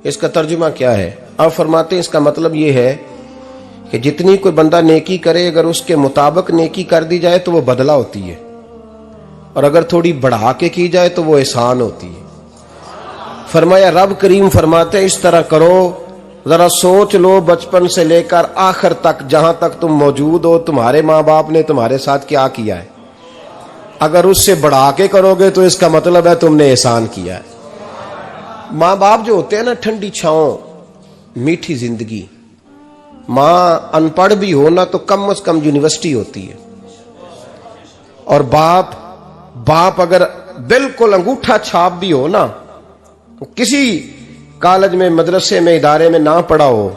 इसका तर्जुमा क्या है? आप फरमाते हैं इसका मतलब ये है कि जितनी कोई बंदा नेकी करे, अगर उसके मुताबिक नेकी कर दी जाए तो वो बदला होती है, और अगर थोड़ी बढ़ा के की जाए तो वो एहसान होती है। फरमाया रब करीम फरमाते हैं इस तरह करो, जरा सोच लो बचपन से लेकर आखिर तक, जहां तक तुम मौजूद हो, तुम्हारे माँ बाप ने तुम्हारे साथ क्या किया है। अगर उससे बढ़ा के करोगे तो इसका मतलब है तुमने एहसान किया है। माँ बाप जो होते हैं ना, ठंडी छांव, मीठी जिंदगी। माँ अनपढ़ भी हो ना तो कम से कम यूनिवर्सिटी होती है, और बाप अगर बिल्कुल अंगूठा छाप भी हो ना, तो किसी कॉलेज में, मदरसे में, इदारे में ना पढ़ा हो,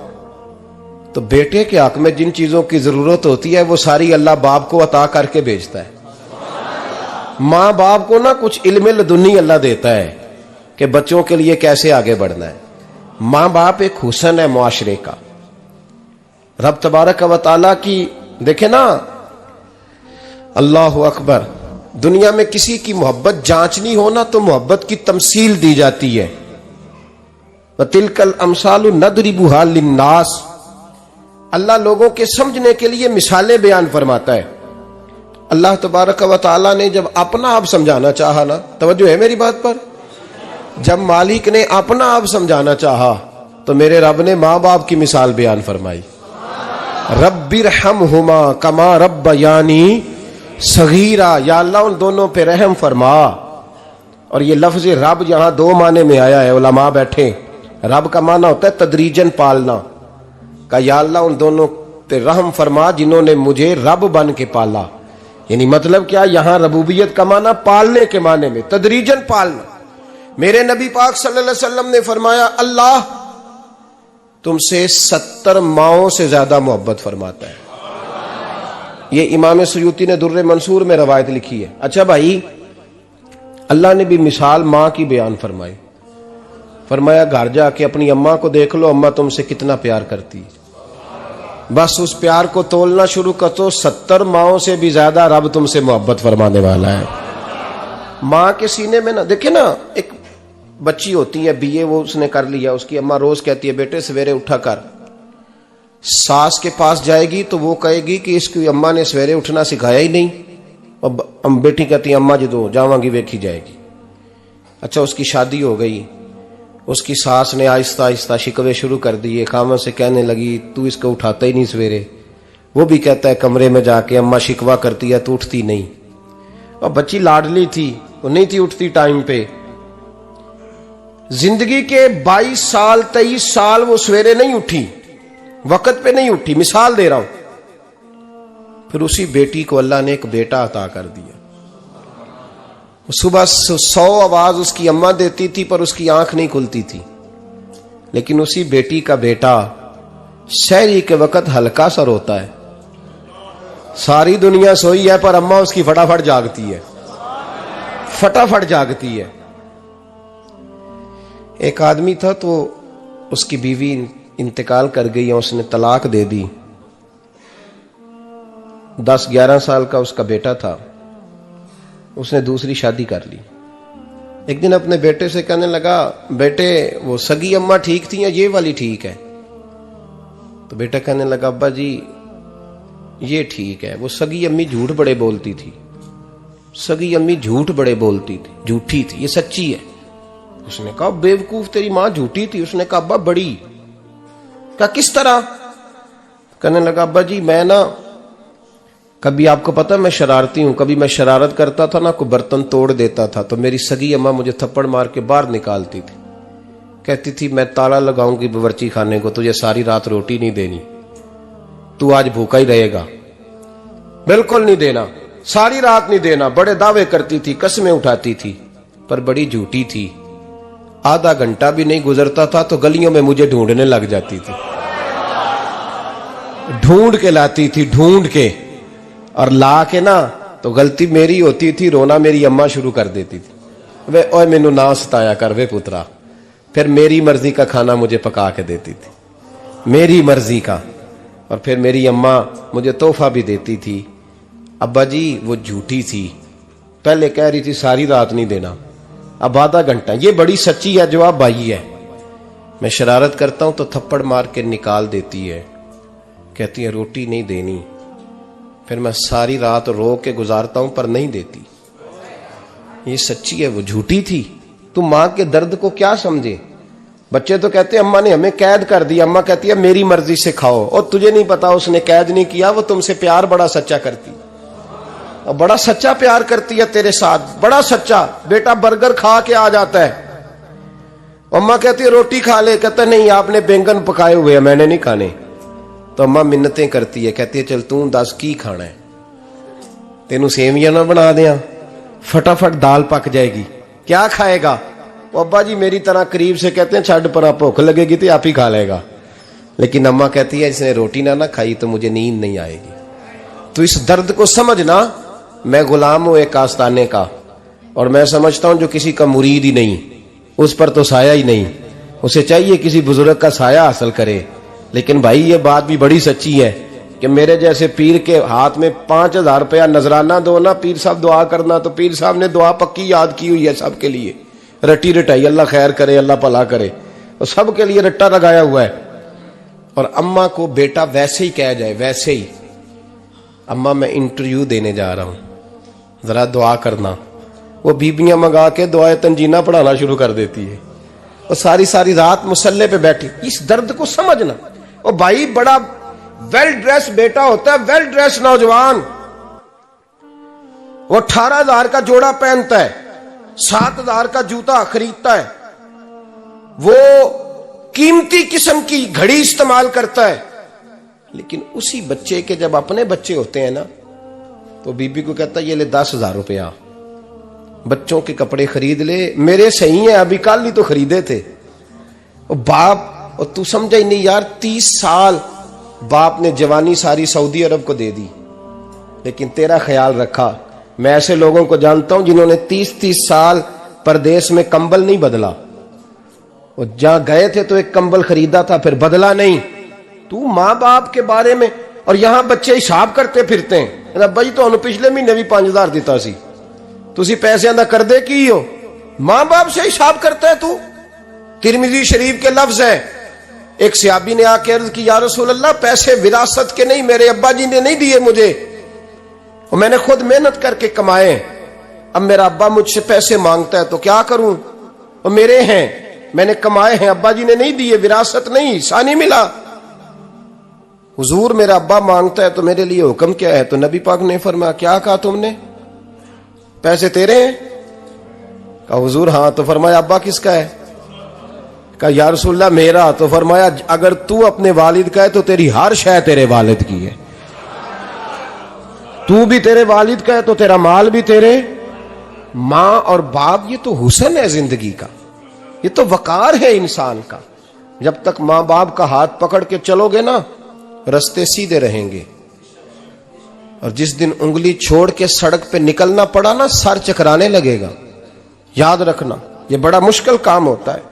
तो बेटे के हक में जिन चीजों की जरूरत होती है वो सारी अल्लाह बाप को अता करके भेजता है। माँ बाप को ना कुछ इल्म लदुन्नी अल्लाह देता है कि बच्चों के लिए कैसे आगे बढ़ना है। माँ बाप एक हुस्न है मुआशरे का। रब तबारक व तआला की देखे ना, अल्लाहु अकबर, दुनिया में किसी की मोहब्बत जांचनी हो ना तो मोहब्बत की तमसील दी जाती है। वतिलकल अमसालु नदरिबुहा लिन्नास, अल्लाह लोगों के समझने के लिए मिसालें बयान फरमाता है। अल्लाह तबारक व तआला ने जब अपना आप समझाना चाहा ना, तवज्जो है मेरी बात पर, जब मालिक ने अपना आप समझाना चाहा तो मेरे रब ने माँ बाप की मिसाल बयान फरमाई। रब्बिरहमहुमा कमा रब्बयानी सगीरा, या अल्लाह उन दोनों पे रहम फरमा। और ये लफ्ज रब यहां दो माने में आया है, उलमा बैठे। रब का माना होता है तदरीजन पालना का, या अल्लाह उन दोनों पे रहम फरमा जिन्होंने मुझे रब बन के पाला। यानी मतलब क्या, यहां रबूबियत का माना पालने के माने में, तदरीजन पालना। मेरे नबी पाक सल्लल्लाहु अलैहि वसल्लम ने फरमाया अल्लाह तुमसे 70 माओं से ज्यादा मोहब्बत फरमाता है। ये इमाम सुयूती ने दुर्रे मंसूर में रवायत लिखी है। अच्छा भाई, अल्लाह ने भी मिसाल माँ की बयान फरमाई। फरमाया घर जाके अपनी अम्मा को देख लो, अम्मा तुमसे कितना प्यार करती है। बस उस प्यार को तोलना शुरू कर तो 70 माओं से भी ज्यादा रब तुमसे मोहब्बत फरमाने वाला है। माँ के सीने में ना, देखे ना, एक बच्ची होती है बीए, वो उसने कर लिया, उसकी अम्मा रोज कहती है बेटे सवेरे उठा कर। सास के पास जाएगी तो वो कहेगी कि इसकी अम्मा ने सवेरे उठना सिखाया ही नहीं, और बेटी कहती है अम्मा जो जावांगी वेखी जाएगी। अच्छा, उसकी शादी हो गई, उसकी सास ने आहिस्ता आहिस्ता शिकवे शुरू कर दिए, खामन से कहने लगी तू इसको उठाता ही नहीं सवेरे। वो भी कहता है कमरे में जाके अम्मा शिकवा करती है तू उठती नहीं। और बच्ची लाडली थी, वो नहीं थी उठती टाइम पे। जिंदगी के 22 साल 23 साल वो सवेरे नहीं उठी, वक्त पे नहीं उठी, मिसाल दे रहा हूं। फिर उसी बेटी को अल्लाह ने एक बेटा अता कर दिया। सुबह 100 आवाज उसकी अम्मा देती थी पर उसकी आंख नहीं खुलती थी, लेकिन उसी बेटी का बेटा शहरी के वक्त हल्का सा रोता है। सारी दुनिया सोई है पर अम्मा उसकी फटाफट जागती है, फटाफट जागती है। एक आदमी था तो उसकी बीवी इंतकाल कर गई और उसने तलाक दे दी। 10-11 साल का उसका बेटा था, उसने दूसरी शादी कर ली। एक दिन अपने बेटे से कहने लगा बेटे वो सगी अम्मा ठीक थी या ये वाली ठीक है? तो बेटा कहने लगा अब्बा जी ये ठीक है। वो सगी अम्मी झूठ बड़े बोलती थी, सगी अम्मी झूठ बड़े बोलती थी, झूठी थी, ये सच्ची है। उसने कहा बेवकूफ तेरी मां झूठी थी। उसने कहा अब्बा बड़ी। कहा किस तरह? कहने लगा अब्बा जी मैं ना, कभी आपको पता मैं शरारती हूं, कभी मैं शरारत करता था ना, कोई बर्तन तोड़ देता था तो मेरी सगी अम्मा मुझे थप्पड़ मार के बाहर निकालती थी। कहती थी मैं ताला लगाऊंगी बावर्ची खाने को, तुझे सारी रात रोटी नहीं देनी, तू आज भूखा ही रहेगा। बिल्कुल नहीं देना, सारी रात नहीं देना। बड़े दावे करती थी, कसमें उठाती थी, पर बड़ी झूठी थी। आधा घंटा भी नहीं गुजरता था तो गलियों में मुझे ढूंढने लग जाती थी, ढूंढ के लाती थी, ढूंढ के, और ला के ना तो गलती मेरी होती थी, रोना मेरी अम्मा शुरू कर देती थी। वे ओए मैनू ना सताया कर वे पुत्रा। फिर मेरी मर्जी का खाना मुझे पका के देती थी, मेरी मर्जी का। और फिर मेरी अम्मा मुझे तोहफा भी देती थी। अब्बा जी वो झूठी थी, पहले कह रही थी सारी रात नहीं देना, अब आधा घंटा। ये बड़ी सच्ची है, जवाब भाई है। मैं शरारत करता हूं तो थप्पड़ मार के निकाल देती है, कहती है रोटी नहीं देनी। फिर मैं सारी रात रो के गुजारता हूं पर नहीं देती। ये सच्ची है, वो झूठी थी। तुम मां के दर्द को क्या समझे। बच्चे तो कहते हैं अम्मा ने हमें कैद कर दिया, अम्मा कहती है मेरी मर्जी से खाओ। और तुझे नहीं पता उसने कैद नहीं किया, वो तुमसे प्यार बड़ा सच्चा करती, और बड़ा सच्चा प्यार करती है तेरे साथ, बड़ा सच्चा। बेटा बर्गर खा के आ जाता है, अम्मा कहती है रोटी खा ले, कहता नहीं आपने बैंगन पकाए हुए हैं मैंने नहीं खाने। तो अम्मा मिन्नतें करती है, कहती है चल तू दस की खाना है, तेनू सेवियां ना बना दिया, फटाफट दाल पक जाएगी, क्या खाएगा। वो अब्बा जी मेरी तरह करीब से कहते हैं छड़ पर भूख लगेगी तो आप ही खा लेगा। लेकिन अम्मा कहती है इसने रोटी ना खाई तो मुझे नींद नहीं आएगी। तो इस दर्द को समझना, मैं गुलाम हूं एक आस्ताने का, और मैं समझता हूं जो किसी का मुरीद ही नहीं उस पर तो साया ही नहीं, उसे चाहिए किसी बुजुर्ग का साया हासिल करे। लेकिन भाई ये बात भी बड़ी सच्ची है कि मेरे जैसे पीर के हाथ में 5,000 रुपया नजराना दो ना, पीर साहब दुआ करना, तो पीर साहब ने दुआ पक्की याद की हुई है सबके लिए, रट्टी रटाई, अल्लाह खैर करे अल्लाह भला करे, और सबके लिए रट्टा लगाया हुआ है। और अम्मा को बेटा वैसे ही कह जाए, वैसे ही अम्मा मैं इंटरव्यू देने जा रहा हूं, जरा दुआ करना, वो बीबियां मंगा के दुआए तंजीना पढ़ाना शुरू कर देती है, और सारी सारी रात मुसल्ले पे बैठी। इस दर्द को समझना। और भाई बड़ा वेल ड्रेस बेटा होता है, वेल ड्रेस नौजवान, वो 18,000 का जोड़ा पहनता है, 7,000 का जूता खरीदता है, वो कीमती किस्म की घड़ी इस्तेमाल करता है। लेकिन उसी बच्चे के जब अपने बच्चे होते हैं ना, तो बीबी को कहता है ये ले 10,000 रुपया, बच्चों के कपड़े खरीद ले, मेरे सही है अभी कल ही तो खरीदे थे। और बाप, और तू समझा ही नहीं यार, 30 साल बाप ने जवानी सारी सऊदी अरब को दे दी, लेकिन तेरा ख्याल रखा। मैं ऐसे लोगों को जानता हूं जिन्होंने 30-30 साल परदेश में कंबल नहीं बदला, और जहां गए थे तो एक कंबल खरीदा था फिर बदला नहीं। तू मां बाप के बारे में, और यहां बच्चे हिसाब करते फिरते हैं, अब्बा जी तो पिछले महीने भी 5,000 दिता सी, तुसी पैसे दा कर दे की हो। मां बाप से हिसाब करता है तू। तिरमिजी शरीफ के लफ्ज है, एक सहाबी ने आके अर्ज की या रसूल अल्लाह पैसे विरासत के नहीं, मेरे अब्बा जी ने नहीं दिए मुझे, और मैंने खुद मेहनत करके कमाए, अब मेरा अब्बा मुझसे पैसे मांगता है तो क्या करूं, और मेरे हैं, मैंने कमाए हैं, अब्बा जी ने नहीं दिए, विरासत नहीं, हिस्सा नहीं मिला। हुजूर मेरा अब्बा मांगता है तो मेरे लिए हुक्म क्या है। तो नबी पाक ने फरमाया क्या कहा तुमने, पैसे तेरे हैं? कहा हुजूर हाँ। तो फरमाया अब्बा किसका है? कहा या रसूलल्लाह मेरा। तो फरमाया अगर तू अपने वालिद का है तो तेरी हर शय तेरे वालिद की है, तू भी तेरे वालिद का है तो तेरा माल भी तेरे। मां और बाप ये तो हुस्न है जिंदगी का, ये तो वकार है इंसान का। जब तक मां बाप का हाथ पकड़ के चलोगे ना, रास्ते सीधे रहेंगे, और जिस दिन उंगली छोड़ के सड़क पे निकलना पड़ा ना, सर चकराने लगेगा। याद रखना ये बड़ा मुश्किल काम होता है।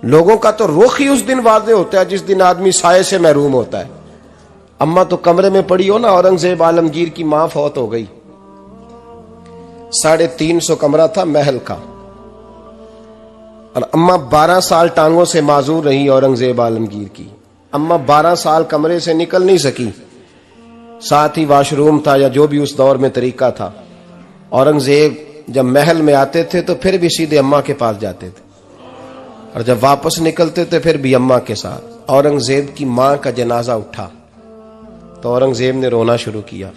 लोगों का तो रुख ही उस दिन वादे होता है जिस दिन आदमी साये से महरूम होता है। अम्मा तो कमरे में पड़ी हो ना, औरंगजेब आलमगीर की मां फौत हो गई, 350 कमरा था महल का, और अम्मा 12 साल टांगों से माजूर रही औरंगजेब आलमगीर की। अम्मा 12 साल कमरे से निकल नहीं सकी, साथ ही वॉशरूम था या जो भी उस दौर में तरीका था। औरंगजेब जब महल में आते थे तो फिर भी सीधे अम्मा के पास जाते थे, और जब वापस निकलते थे फिर भी अम्मा के साथ। औरंगजेब की मां का जनाजा उठा तो औरंगजेब ने रोना शुरू किया।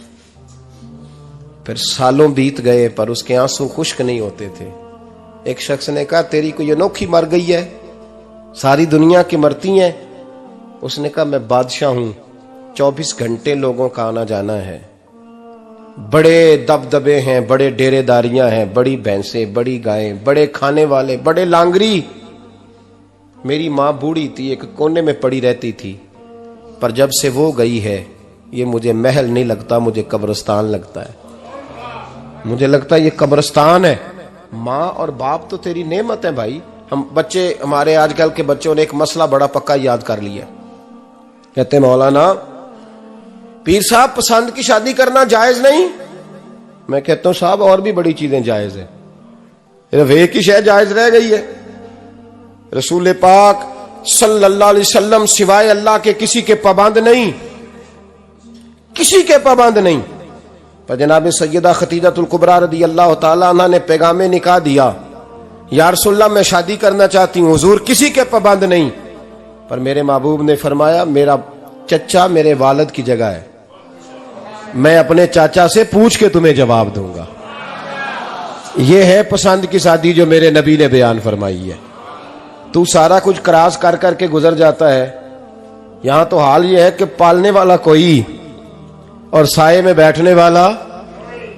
फिर सालों बीत गए पर उसके आंसू खुश्क नहीं होते थे। एक शख्स ने कहा तेरी कोई अनोखी मर गई है, सारी दुनिया की मरती हैं। उसने कहा मैं बादशाह हूं, 24 घंटे लोगों का आना जाना है, बड़े दबदबे हैं, बड़े डेरेदारियां हैं, बड़ी भैंसें, बड़ी गायें, बड़े खाने वाले, बड़े लांगरी। मेरी मां बूढ़ी थी, एक कोने में पड़ी रहती थी, पर जब से वो गई है ये मुझे महल नहीं लगता, मुझे कब्रिस्तान लगता है। मुझे लगता है ये कब्रिस्तान है। मां और बाप तो तेरी नेमत है भाई। हम बच्चे, हमारे आजकल के बच्चों ने एक मसला बड़ा पक्का याद कर लिया, कहते मौलाना पीर साहब पसंद की शादी करना जायज नहीं। मैं कहता हूं साहब और भी बड़ी चीजें जायज है, एक ही शय जायज रह गई है। रसूल पाक सल्लल्लाहु अलैहि वसल्लम सिवाय अल्लाह के किसी के पाबंद नहीं, किसी के पाबंद नहीं। पर जनाब सैयदा खतीजतुल कुबरा रदी अल्लाह ताला अन्हा ने पैगामे निकाह दिया, या रसूलल्लाह मैं शादी करना चाहती हूँ, हुजूर किसी के पाबंद नहीं। पर मेरे महबूब ने फरमाया मेरा चचा मेरे वालिद की जगह है, मैं अपने चाचा से पूछ के तुम्हें जवाब दूंगा। यह है पसंद की शादी जो मेरे नबी ने बयान फरमाई है। तू सारा कुछ क्रॉस कर करके गुजर जाता है। यहां तो हाल यह है कि पालने वाला कोई और साये में बैठने वाला,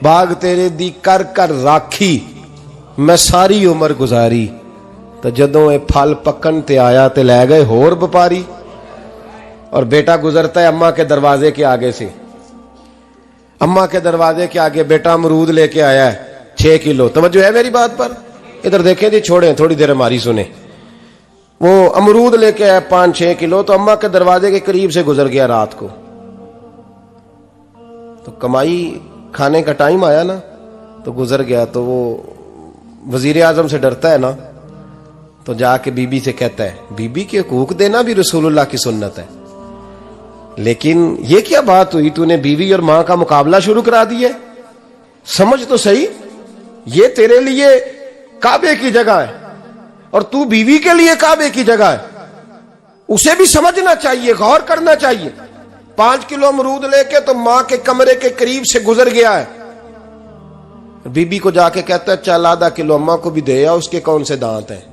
बाग तेरे दी कर कर राखी मैं सारी उम्र गुजारी, तो जदों ये फल पकन ते आया ते लै गए होर व्यापारी। और बेटा गुजरता है अम्मा के दरवाजे के आगे से, अम्मा के दरवाजे के आगे बेटा अमरूद लेके आया है 6 किलो। तवज्जो है मेरी बात पर? इधर देखें जी, छोड़ें थोड़ी देर हमारी सुने। वो अमरूद लेके आया 5-6 किलो, तो अम्मा के दरवाजे के करीब से गुजर गया रात को। तो कमाई खाने का टाइम आया ना, तो गुजर गया। तो वो वजीर आजम से डरता है ना, तो जाके बीबी से कहता है बीबी के हकूक देना भी रसूलुल्लाह की सुन्नत है। लेकिन ये क्या बात हुई, तूने बीवी और मां का मुकाबला शुरू करा दिया? समझ तो सही, ये तेरे लिए काबे की जगह है और तू बीवी के लिए काबे की जगह है। उसे भी समझना चाहिए, गौर करना चाहिए। 5 किलो अमरूद लेके तो मां के कमरे के करीब से गुजर गया है। बीबी को जाके कहता है चल आधा किलो अम्मा को भी दे आ, उसके कौन से दांत हैं।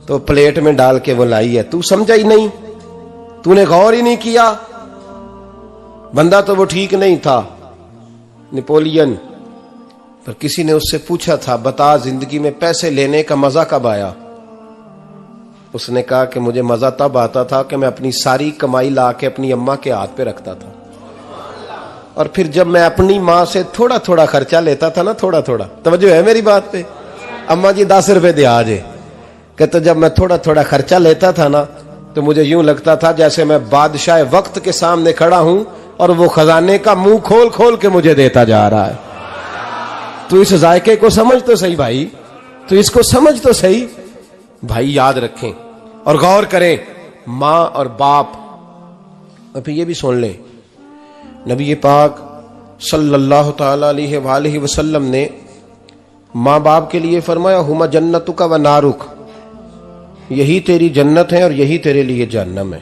तो प्लेट में डाल के वो लाई है। तू समझा ही नहीं, तूने गौर ही नहीं किया। बंदा तो वो ठीक नहीं था, नेपोलियन। पर किसी ने उससे पूछा था बता जिंदगी में पैसे लेने का मजा कब आया? उसने कहा कि मुझे मजा तब आता था कि मैं अपनी सारी कमाई ला के अपनी अम्मा के हाथ पे रखता था, और फिर जब मैं अपनी मां से थोड़ा थोड़ा खर्चा लेता था ना, थोड़ा थोड़ा, तवज्जो है मेरी बात पे? अम्मा जी 10 रुपए दे आज, कहते जब मैं थोड़ा थोड़ा खर्चा लेता था ना, तो मुझे यूं लगता था जैसे मैं बादशाह वक्त के सामने खड़ा हूं और वो खजाने का मुंह खोल खोल के मुझे देता जा रहा है। तू इस जायके को समझ तो सही भाई, तू इसको समझ तो सही भाई। याद रखें और गौर करें, मां और बाप। और फिर ये भी सुन लें, नबी पाक सल्लल्लाहु ताला अलैहि वसल्लम ने मां बाप के लिए फरमाया हुमा जन्नतुका व नारुक, यही तेरी जन्नत है और यही तेरे लिए जहन्नम है।